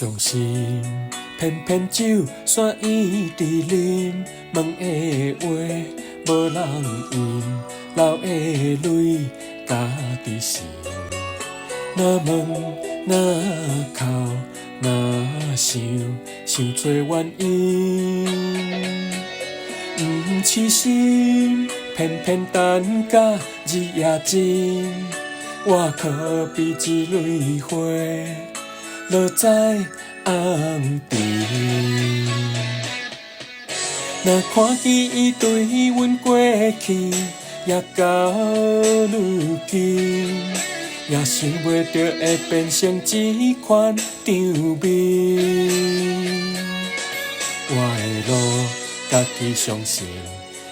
伤心，偏偏酒煞伊伫啉，问的话无人应，流的泪家己潼。若问若哭若想，想找原因。毋痴心，偏偏等甲日夜尽，我可比一蕊花。落在红尘，若看见伊对阮过去，也到如今，也想袂到会变成这款场面。我的路家己相信，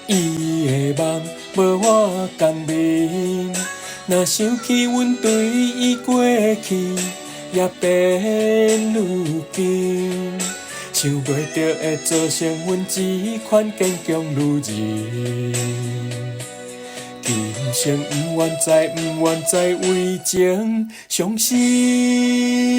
伊的梦无我共眠。若想起阮对伊过去，也变如今，想袂到会造成阮这款坚强女人。今生不愿再为情伤心。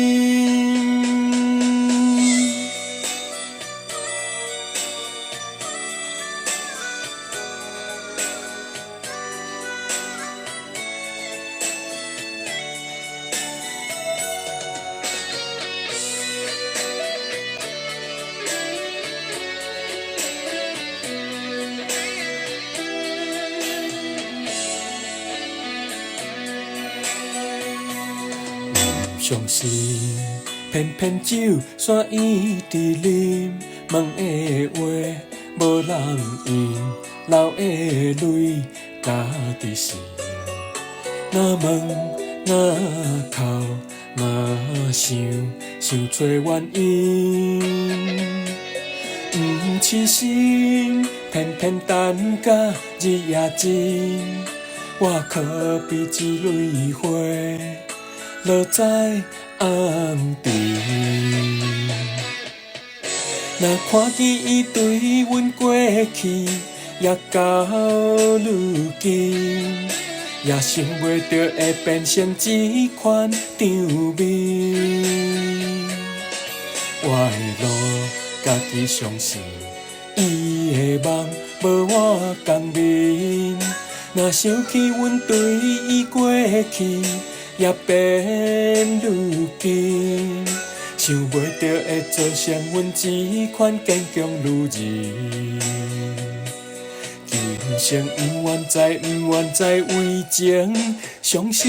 伤心，偏偏酒煞伊伫啉，问的话无人应，流的泪家己潼。若问若哭若想，想找原因。毋痴心，偏偏等甲日夜尽，我可比一蕊花。落在红尘，若看见伊对阮过去，也到如今，也想袂到会变成这款场面。我的路家己相信，伊的梦无我共眠。若想起阮对伊过去，也变如今，想袂到会造成阮这款坚强女人。今生不愿再为情伤心。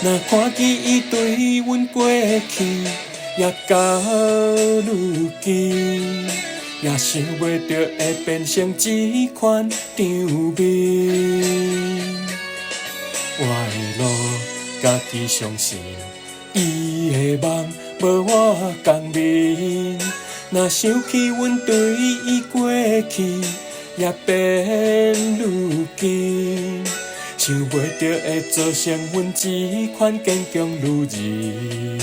若看见伊对阮过去，也到如今，也想袂到会变成这款场面。我的路家己相信，伊的梦无我共眠。若想起阮对伊过去，也变如今，想袂到会造成阮这款坚强女人。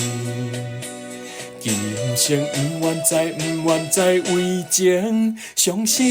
今生不愿再为情伤心。